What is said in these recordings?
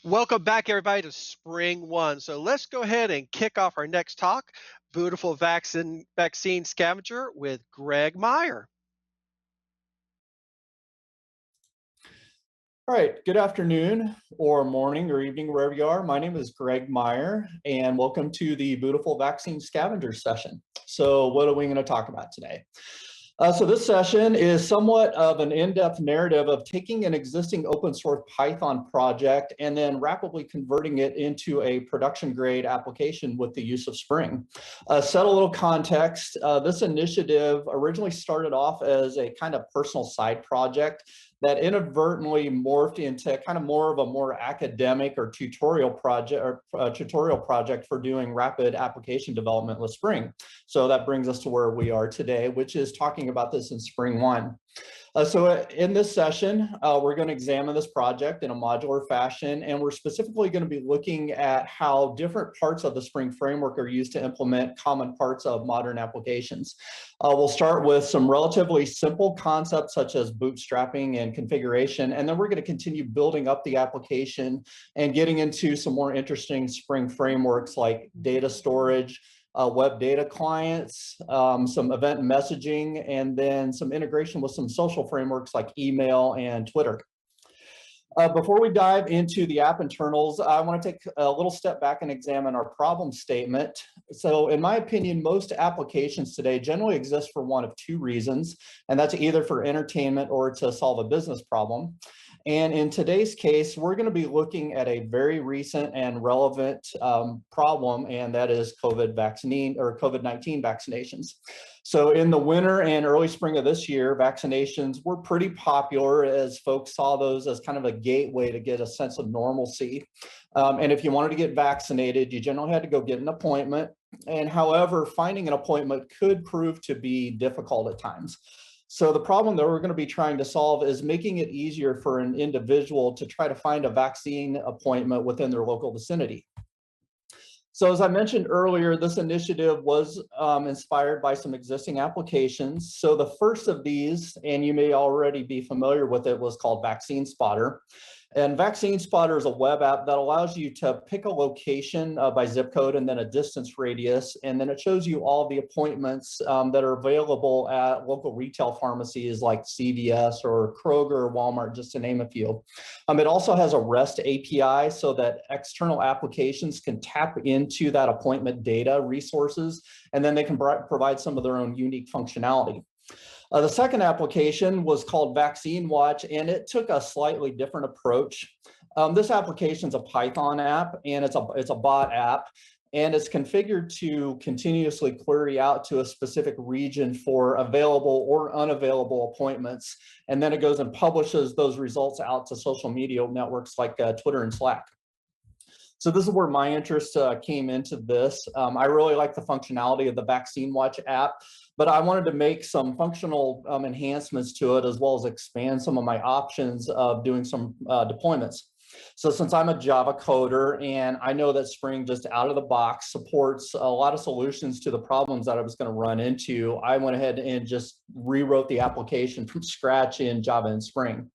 Welcome back, everybody, to Spring One. So let's go ahead and kick off our next talk, Bootiful Vaccine Scavenger with Greg Meyer. All right, good afternoon or morning or evening, wherever you are. My name is Greg Meyer, and welcome to the Bootiful Vaccine Scavenger session. So what are we going to talk about today? So this session is somewhat of an in-depth narrative of taking an existing open source Python project and then rapidly converting it into a production grade application with the use of Spring. Set a little context. This initiative originally started off as a kind of personal side project that inadvertently morphed into kind of more of a more academic or tutorial project for doing rapid application development with Spring. So that brings us to where we are today, which is talking about this in Spring One. So in this session, we're going to examine this project in a modular fashion, and we're specifically going to be looking at how different parts of the Spring framework are used to implement common parts of modern applications. We'll start with some relatively simple concepts such as bootstrapping and configuration, and then we're going to continue building up the application and getting into some more interesting Spring frameworks like data storage, web data clients, some event messaging, and then some integration with some social frameworks like email and Twitter. Before we dive into the app internals, I want to take a little step back and examine our problem statement. So in my opinion, most applications today generally exist for one of two reasons, and that's either for entertainment or to solve a business problem. And in today's case, we're going to be looking at a very recent and relevant problem, and that is COVID-19 vaccinations. So in the winter and early spring of this year, vaccinations were pretty popular as folks saw those as kind of a gateway to get a sense of normalcy. And if you wanted to get vaccinated, you generally had to go get an appointment. And however, finding an appointment could prove to be difficult at times. So the problem that we're going to be trying to solve is making it easier for an individual to try to find a vaccine appointment within their local vicinity. So as I mentioned earlier, this initiative was inspired by some existing applications. So the first of these, and you may already be familiar with it, was called Vaccine Spotter. And Vaccine Spotter is a web app that allows you to pick a location by zip code and then a distance radius, and then it shows you all the appointments that are available at local retail pharmacies like CVS or Kroger or Walmart, just to name a few. It also has a REST API so that external applications can tap into that appointment data resources, and then they can provide some of their own unique functionality. The second application was called Vaccine Watch, and it took a slightly different approach. This application is a Python app, and it's a bot app, and it's configured to continuously query out to a specific region for available or unavailable appointments, and then it goes and publishes those results out to social media networks like Twitter and Slack. So this is where my interest came into this. I really like the functionality of the Vaccine Watch app, but I wanted to make some functional enhancements to it, as well as expand some of my options of doing some deployments. So since I'm a Java coder and I know that Spring just out of the box supports a lot of solutions to the problems that I was going to run into, I went ahead and just rewrote the application from scratch in Java and Spring.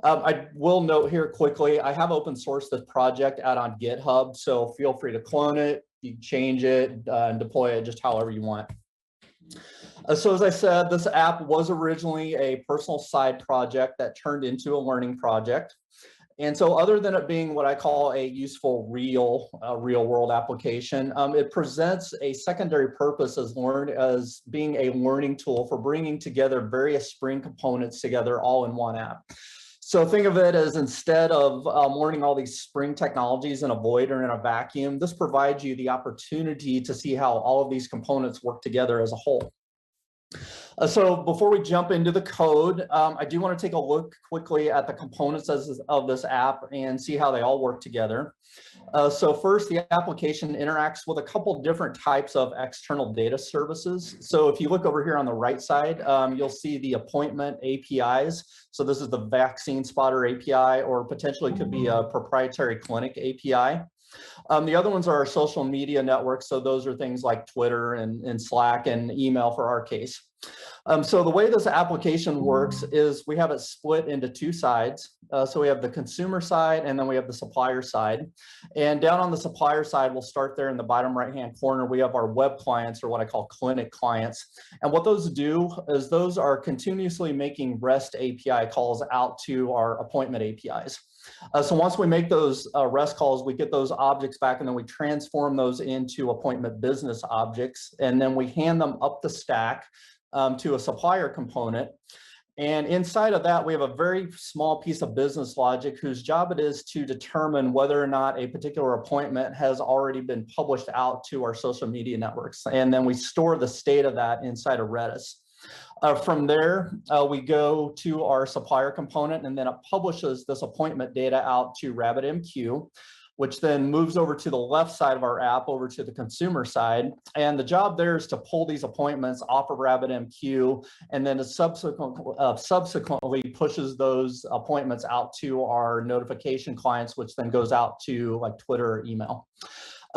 I will note here quickly, I have open sourced this project out on GitHub, so feel free to clone it, you change it, and deploy it just however you want. So as I said, this app was originally a personal side project that turned into a learning project. And so other than it being what I call a useful real world application, it presents a secondary purpose as being a learning tool for bringing together various Spring components together all in one app. So think of it as, instead of learning all these Spring technologies in a void or in a vacuum, this provides you the opportunity to see how all of these components work together as a whole. So before we jump into the code, I do want to take a look quickly at the components of this app and see how they all work together. So first, the application interacts with a couple different types of external data services. So if you look over here on the right side, you'll see the appointment APIs. So this is the Vaccine Spotter API, or potentially could be a proprietary clinic API. The other ones are our social media networks. So those are things like Twitter and Slack and email for our case. So the way this application works is we have it split into two sides. So we have the consumer side and then we have the supplier side. And down on the supplier side, we'll start there in the bottom right-hand corner. We have our web clients, or what I call clinic clients. And what those do is those are continuously making REST API calls out to our appointment APIs. So once we make those REST calls, we get those objects back and then we transform those into appointment business objects. And then we hand them up the stack to a supplier component. And inside of that, we have a very small piece of business logic whose job it is to determine whether or not a particular appointment has already been published out to our social media networks. And then we store the state of that inside of Redis. From there, we go to our supplier component, and then it publishes this appointment data out to RabbitMQ, which then moves over to the left side of our app over to the consumer side. And the job there is to pull these appointments off of RabbitMQ, and then it subsequently pushes those appointments out to our notification clients, which then goes out to like Twitter or email.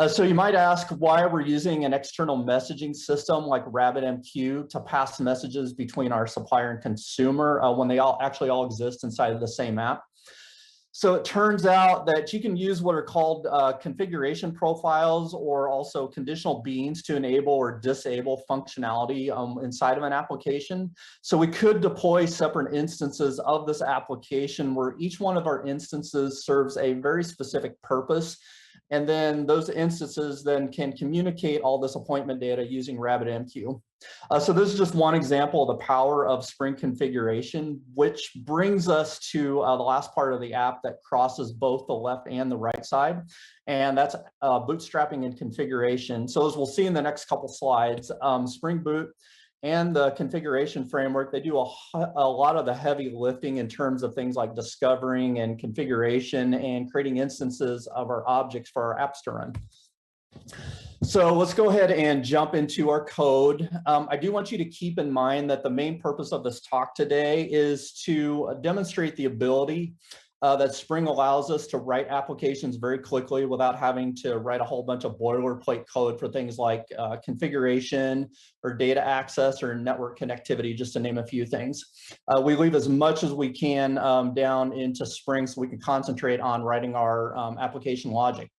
So you might ask why we're using an external messaging system like RabbitMQ to pass messages between our supplier and consumer when they all exist inside of the same app. So it turns out that you can use what are called configuration profiles, or also conditional beans, to enable or disable functionality inside of an application. So we could deploy separate instances of this application where each one of our instances serves a very specific purpose. And then those instances then can communicate all this appointment data using RabbitMQ. So this is just one example of the power of Spring configuration, which brings us to the last part of the app that crosses both the left and the right side, and that's bootstrapping and configuration. So as we'll see in the next couple slides, Spring Boot and the configuration framework, they do a lot of the heavy lifting in terms of things like discovering and configuration and creating instances of our objects for our apps to run. So let's go ahead and jump into our code. I do want you to keep in mind that the main purpose of this talk today is to demonstrate the ability that Spring allows us to write applications very quickly without having to write a whole bunch of boilerplate code for things like configuration or data access or network connectivity, just to name a few things. We leave as much as we can down into Spring so we can concentrate on writing our application logic.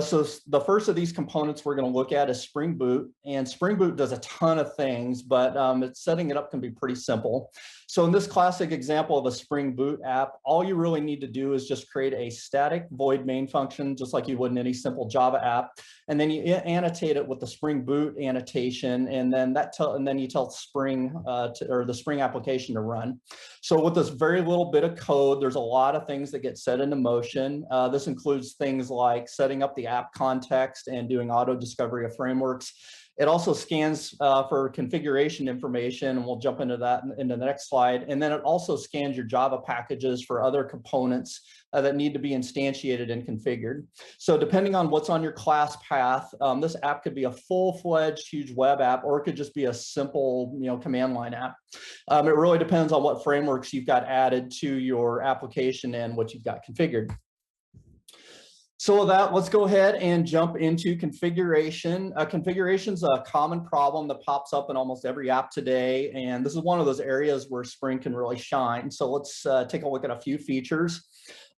So the first of these components we're going to look at is Spring Boot, and Spring Boot does a ton of things, but setting it up can be pretty simple. So in this classic example of a Spring Boot app, all you really need to do is just create a static void main function, just like you would in any simple Java app, and then you annotate it with the Spring Boot annotation, and then you tell Spring or the Spring application to run. So with this very little bit of code, there's a lot of things that get set into motion. This includes things like setting up the app context and doing auto discovery of frameworks. It also scans for configuration information, and we'll jump into that in the next slide. And then it also scans your Java packages for other components that need to be instantiated and configured. So depending on what's on your class path, this app could be a full-fledged huge web app, or it could just be a simple command line app. It really depends on what frameworks you've got added to your application and what you've got configured. So with that, let's go ahead and jump into configuration. Configuration is a common problem that pops up in almost every app today, and this is one of those areas where Spring can really shine. So let's take a look at a few features.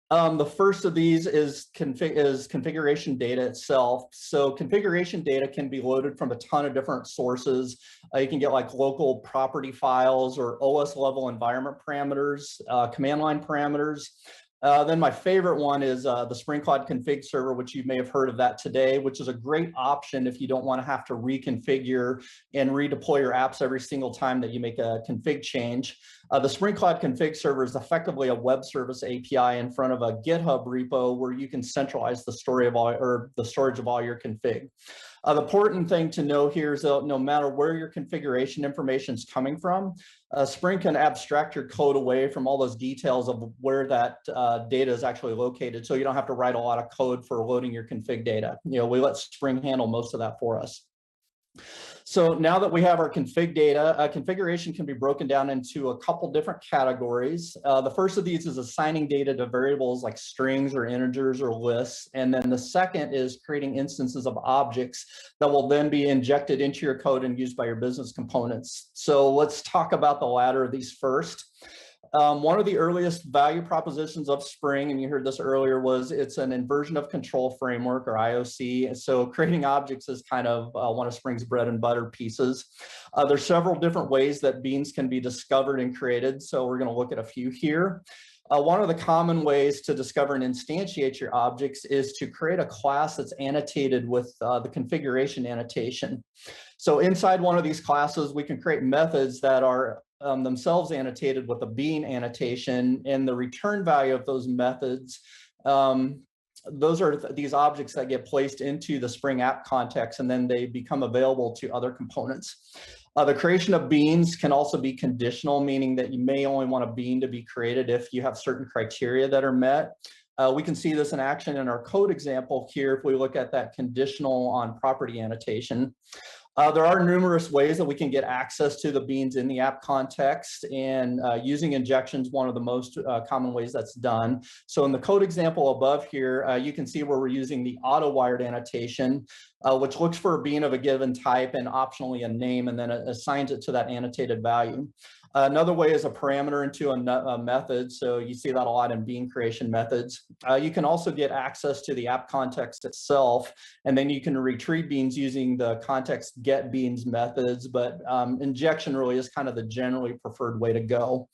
The first of these is configuration data itself. So configuration data can be loaded from a ton of different sources. You can get like local property files or OS level environment parameters, command line parameters. Then my favorite one is the Spring Cloud config server, which you may have heard of that today, which is a great option if you don't want to have to reconfigure and redeploy your apps every single time that you make a config change. The Spring Cloud config server is effectively a web service API in front of a GitHub repo where you can centralize the storage of all your config. The important thing to know here is that no matter where your configuration information is coming from, Spring can abstract your code away from all those details of where that data is actually located, so you don't have to write a lot of code for loading your config data. We let Spring handle most of that for us. So now that we have our config data, configuration can be broken down into a couple different categories. The first of these is assigning data to variables like strings or integers or lists. And then the second is creating instances of objects that will then be injected into your code and used by your business components. So let's talk about the latter of these first. One of the earliest value propositions of Spring, and you heard this earlier, was it's an inversion of control framework, or IOC. So creating objects is kind of one of Spring's bread and butter pieces. There's several different ways that beans can be discovered and created. So we're going to look at a few here. One of the common ways to discover and instantiate your objects is to create a class that's annotated with the configuration annotation. So inside one of these classes, we can create methods that are themselves annotated with a bean annotation, and the return value of those methods, those are these objects that get placed into the Spring app context, and then they become available to other components. The creation of beans can also be conditional, meaning that you may only want a bean to be created if you have certain criteria that are met. We can see this in action in our code example here if we look at that conditional on property annotation. There are numerous ways that we can get access to the beans in the app context, and using injection is one of the most common ways that's done. So in the code example above here, you can see where we're using the auto-wired annotation, which looks for a bean of a given type and optionally a name, and then it assigns it to that annotated value. Another way is a parameter into a method. So you see that a lot in bean creation methods. You can also get access to the app context itself, and then you can retrieve beans using the context get beans methods, but injection really is kind of the generally preferred way to go.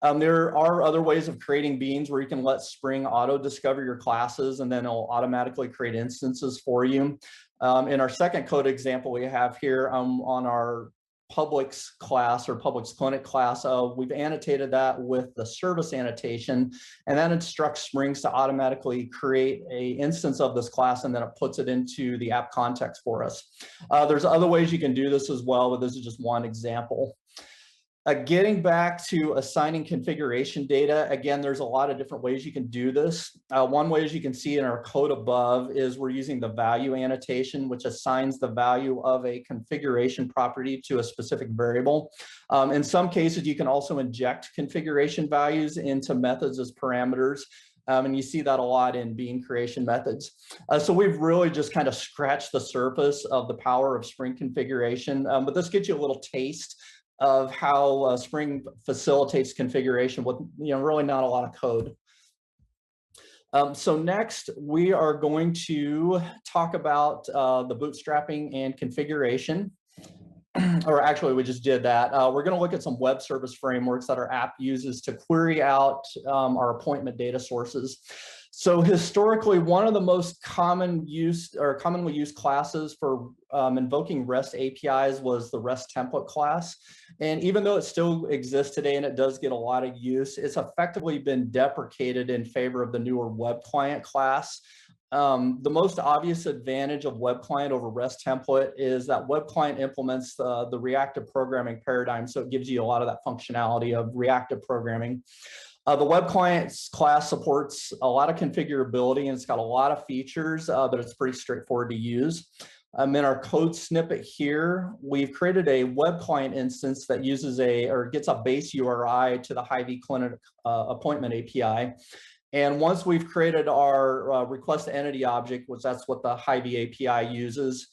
There are other ways of creating beans where you can let Spring auto discover your classes, and then it'll automatically create instances for you. In our second code example we have here on our Publix class or Publix Clinic class, we've annotated that with the service annotation, and that instructs Springs to automatically create a instance of this class, and then it puts it into the app context for us. There's other ways you can do this as well, but this is just one example. Getting back to assigning configuration data, again, there's a lot of different ways you can do this. One way, as you can see in our code above, is we're using the value annotation, which assigns the value of a configuration property to a specific variable. In some cases, you can also inject configuration values into methods as parameters. And you see that a lot in bean creation methods. So we've really just kind of scratched the surface of the power of Spring configuration, but this gives you a little taste of how Spring facilitates configuration with really not a lot of code. So next, we are going to talk about the bootstrapping and configuration. Or actually, we just did that. We're going to look at some web service frameworks that our app uses to query out our appointment data sources. So historically, one of the most commonly used classes for invoking REST APIs was the REST template class. And even though it still exists today and it does get a lot of use, it's effectively been deprecated in favor of the newer web client class. The most obvious advantage of web client over REST template is that web client implements the reactive programming paradigm. So it gives you a lot of that functionality of reactive programming. The web client's class supports a lot of configurability, and it's got a lot of features, but it's pretty straightforward to use. In our code snippet here, we've created a web client instance that uses gets a base URI to the Hy-Vee Clinic appointment API. And once we've created our request entity object, which that's what the Hy-Vee API uses,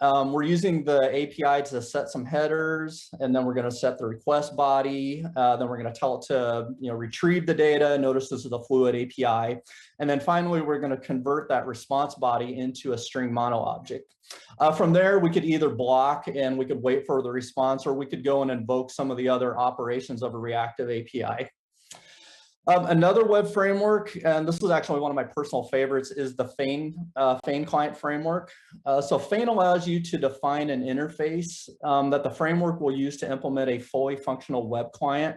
we're using the API to set some headers, and then we're going to set the request body. Then we're going to tell it to retrieve the data. Notice this is a fluid API. And then finally, we're going to convert that response body into a string mono object. From there, we could either block and we could wait for the response, or we could go and invoke some of the other operations of a reactive API. Another web framework, and this is actually one of my personal favorites, is the Feign client framework. So Feign allows you to define an interface that the framework will use to implement a fully functional web client.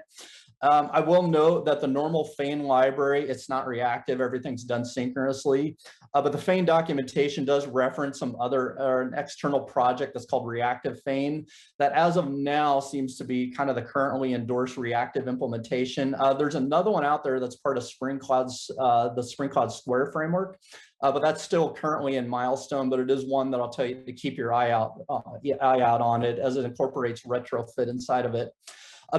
I will note that the normal Feign library, it's not reactive, everything's done synchronously, but the Feign documentation does reference some an external project that's called Reactive Feign that as of now seems to be kind of the currently endorsed reactive implementation. There's another one out there that's part of the Spring Cloud Square framework. but that's still currently in milestone, but it is one that I'll tell you to keep your eye out on it, as it incorporates retrofit inside of it.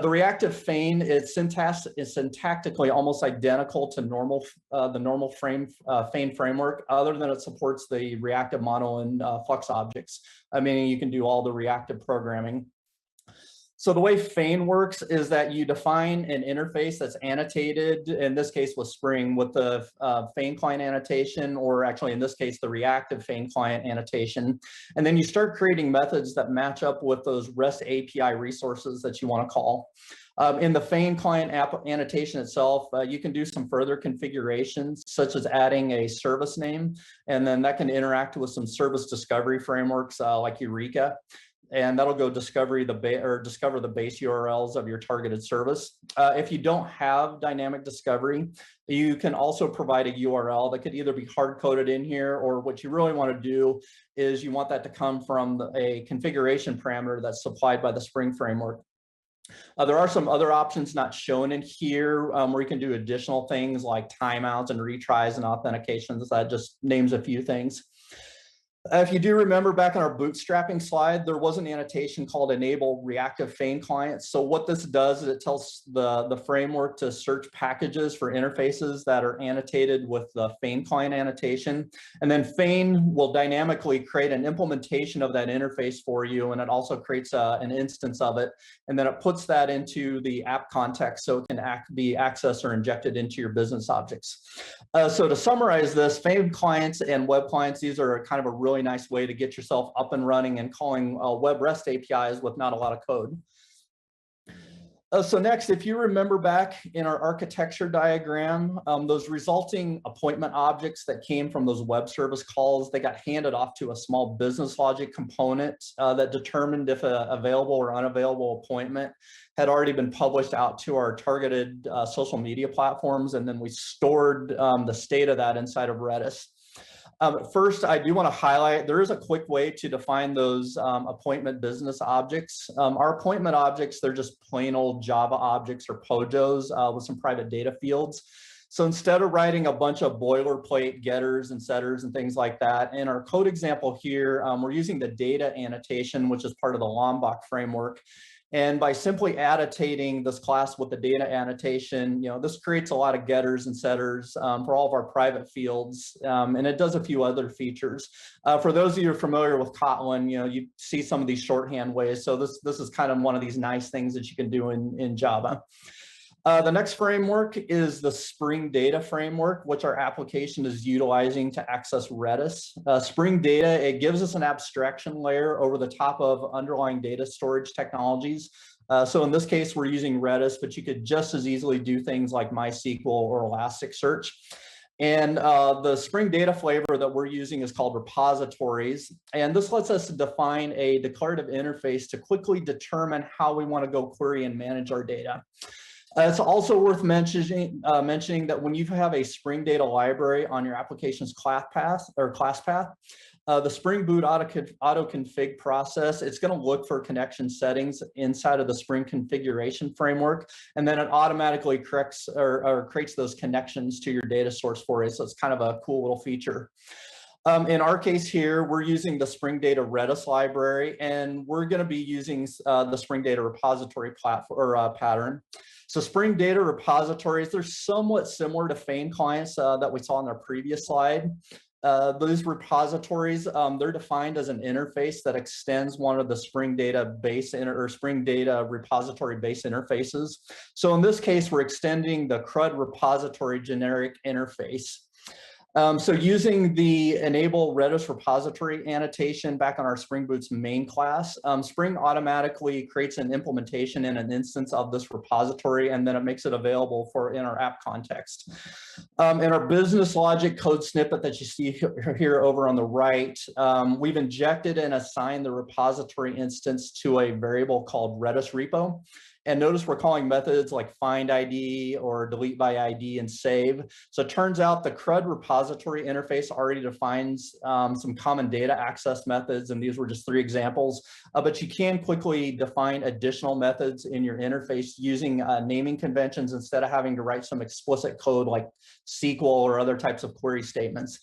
The reactive feign is syntactically almost identical to the normal feign framework, other than it supports the reactive model and flux objects, meaning you can do all the reactive programming. So the way feign works is that you define an interface that's annotated, in this case with Spring, with the feign client annotation, or actually in this case, the reactive feign client annotation. And then you start creating methods that match up with those REST API resources that you want to call. In the feign client annotation itself, you can do some further configurations, such as adding a service name, and then that can interact with some service discovery frameworks like Eureka. And that'll go discover the base URLs of your targeted service. If you don't have dynamic discovery, you can also provide a URL that could either be hard-coded in here, or what you really want to do is you want that to come from a configuration parameter that's supplied by the Spring framework. There are some other options not shown in here where you can do additional things like timeouts and retries and authentications. That just names a few things. If you do remember back on our bootstrapping slide, there was an annotation called enable reactive feign client. So what this does is it tells the framework to search packages for interfaces that are annotated with the feign client annotation. And then feign will dynamically create an implementation of that interface for you. And it also creates an instance of it. And then it puts that into the app context so it can be accessed or injected into your business objects. So to summarize this, feign clients and web clients, these are kind of a really nice way to get yourself up and running and calling web REST APIs with not a lot of code. So next, if you remember back in our architecture diagram, those resulting appointment objects that came from those web service calls, they got handed off to a small business logic component that determined if an available or unavailable appointment had already been published out to our targeted social media platforms, and then we stored the state of that inside of Redis. First, I do want to highlight, there is a quick way to define those appointment business objects. Our appointment objects, they're just plain old Java objects or POJOs with some private data fields. So instead of writing a bunch of boilerplate getters and setters and things like that, in our code example here, we're using the data annotation, which is part of the Lombok framework. And by simply annotating this class with the data annotation, this creates a lot of getters and setters for all of our private fields, and it does a few other features. For those of you who are familiar with Kotlin, you see some of these shorthand ways. So this is kind of one of these nice things that you can do in Java. The next framework is the Spring Data framework, which our application is utilizing to access Redis. Spring Data, it gives us an abstraction layer over the top of underlying data storage technologies. So in this case, we're using Redis, but you could just as easily do things like MySQL or Elasticsearch. And the Spring Data flavor that we're using is called repositories. And this lets us define a declarative interface to quickly determine how we want to go query and manage our data. It's also worth mentioning that when you have a Spring Data library on your application's class path, the Spring Boot auto config process, it's going to look for connection settings inside of the Spring configuration framework, and then it automatically corrects or creates those connections to your data source for you. So it's kind of a cool little feature. In our case here, we're using the Spring Data Redis library, and we're going to be using the Spring Data repository pattern. So Spring Data repositories, they're somewhat similar to feign clients that we saw in our previous slide. Those repositories, they're defined as an interface that extends one of the Spring Data Spring Data repository base interfaces. So in this case, we're extending the CRUD repository generic interface. So using the enable Redis repository annotation back on our Spring Boot's main class, Spring automatically creates an implementation in an instance of this repository, and then it makes it available in our app context. In our business logic code snippet that you see here over on the right, we've injected and assigned the repository instance to a variable called Redis repo. And notice we're calling methods like find ID or delete by ID and save. So it turns out the CRUD repository interface already defines some common data access methods, and these were just 3 examples. But you can quickly define additional methods in your interface using naming conventions instead of having to write some explicit code like SQL or other types of query statements.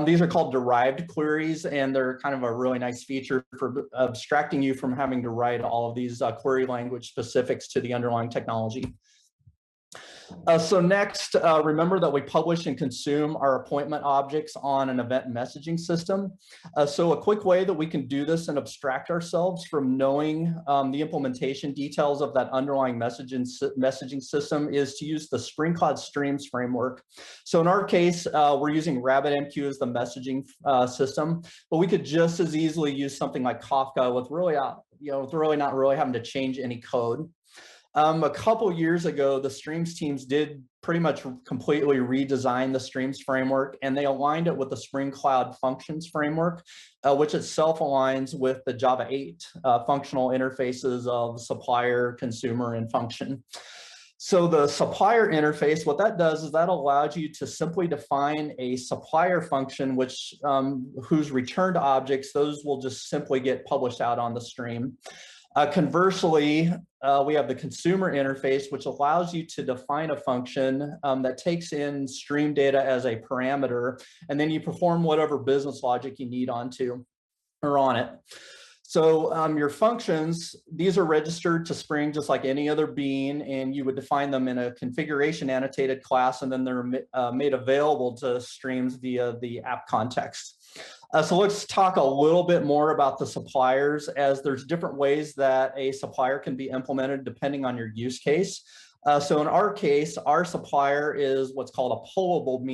These are called derived queries, and they're kind of a really nice feature for abstracting you from having to write all of these query language specifics to the underlying technology. So next, remember that we publish and consume our appointment objects on an event messaging system. So a quick way that we can do this and abstract ourselves from knowing the implementation details of that underlying messaging system is to use the Spring Cloud Streams framework. So in our case, we're using RabbitMQ as the messaging system, but we could just as easily use something like Kafka with really, not really having to change any code. A couple years ago, the Streams teams did pretty much completely redesign the Streams framework, and they aligned it with the Spring Cloud Functions framework, which itself aligns with the Java 8 functional interfaces of supplier, consumer, and function. So the supplier interface, what that does is that allows you to simply define a supplier function, which whose returned objects, those will just simply get published out on the stream. Conversely, we have the consumer interface, which allows you to define a function that takes in stream data as a parameter, and then you perform whatever business logic you need on it. So your functions, these are registered to Spring just like any other bean, and you would define them in a configuration annotated class, and then they're made available to streams via the app context. So let's talk a little bit more about the suppliers, as there's different ways that a supplier can be implemented depending on your use case. So in our case, our supplier is what's called a pullable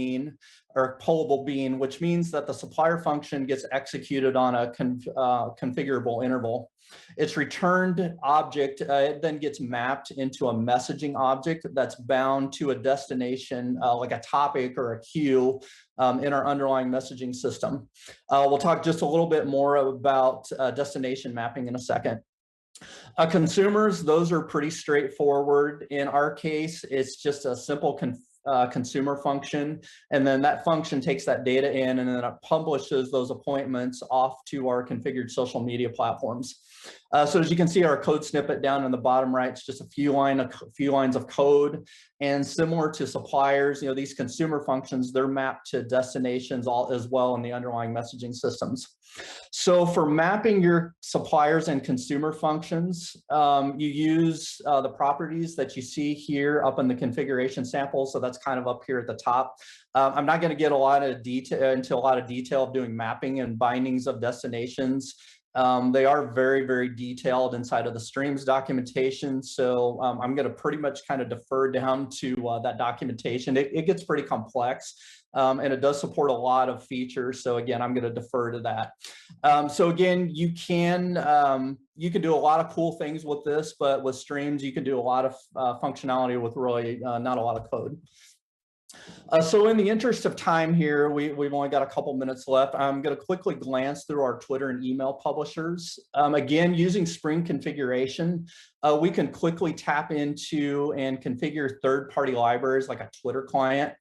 bean, which means that the supplier function gets executed on a configurable interval. Its returned object, it then gets mapped into a messaging object that's bound to a destination, like a topic or a queue in our underlying messaging system. We'll talk just a little bit more about destination mapping in a second. Consumers, those are pretty straightforward. In our case, it's just a simple consumer function, and then that function takes that data in and then it publishes those appointments off to our configured social media platforms. So as you can see, our code snippet down in the bottom right, it's just a few lines of code. And similar to suppliers, these consumer functions, they're mapped to destinations as well in the underlying messaging systems. So for mapping your suppliers and consumer functions, you use the properties that you see here up in the configuration sample. So that's kind of up here at the top. I'm not going to get into a lot of detail of doing mapping and bindings of destinations. They are very, very detailed inside of the Streams documentation. So I'm going to pretty much kind of defer down to that documentation. It gets pretty complex. And it does support a lot of features. So again, I'm going to defer to that. So again, you can do a lot of cool things with this, but with Streams, you can do a lot of functionality with really not a lot of code. So in the interest of time here, we've only got a couple minutes left. I'm going to quickly glance through our Twitter and email publishers. Again, using Spring configuration, we can quickly tap into and configure third-party libraries like a Twitter client.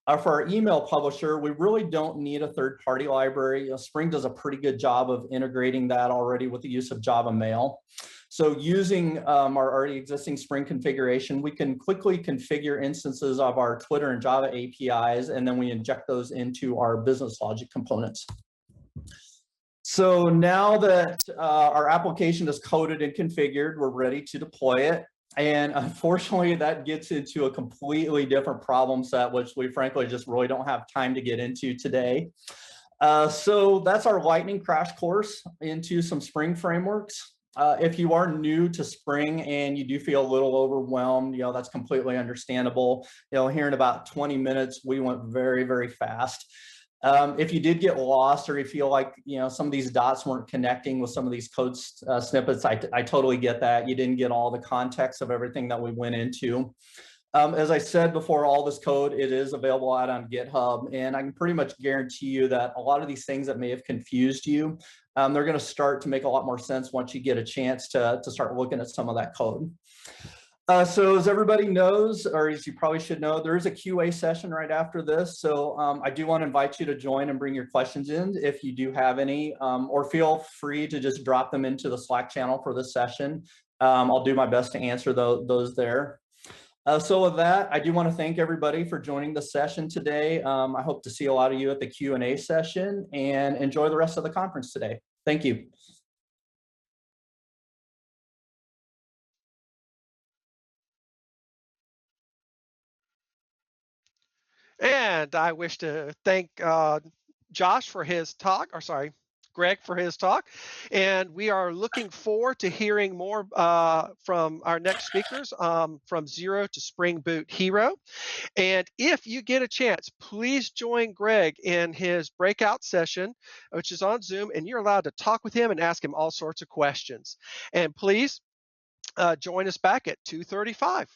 For our email publisher, we really don't need a third-party library. Spring does a pretty good job of integrating that already with the use of Java Mail. So using our already existing Spring configuration, we can quickly configure instances of our Twitter and Java APIs, and then we inject those into our business logic components. So now that our application is coded and configured, we're ready to deploy it. And unfortunately, that gets into a completely different problem set, which we frankly just really don't have time to get into today. So that's our lightning crash course into some Spring frameworks. If you are new to Spring and you do feel a little overwhelmed, that's completely understandable. Here in about 20 minutes, we went very, very fast. If you did get lost or you feel like, some of these dots weren't connecting with some of these code snippets, I totally get that. You didn't get all the context of everything that we went into. As I said before, all this code, it is available out on GitHub, and I can pretty much guarantee you that a lot of these things that may have confused you, they're going to start to make a lot more sense once you get a chance to start looking at some of that code. So as everybody knows, or as you probably should know, there is a QA session right after this. So I do want to invite you to join and bring your questions in if you do have any, or feel free to just drop them into the Slack channel for this session. I'll do my best to answer those there. So with that, I do want to thank everybody for joining the session today. I hope to see a lot of you at the Q&A session, and enjoy the rest of the conference today. Thank you. And I wish to thank Josh for his talk, or sorry, Greg for his talk. And we are looking forward to hearing more from our next speakers, from Zero to Spring Boot Hero. And if you get a chance, please join Greg in his breakout session, which is on Zoom, and you're allowed to talk with him and ask him all sorts of questions. And please join us back at 2:35.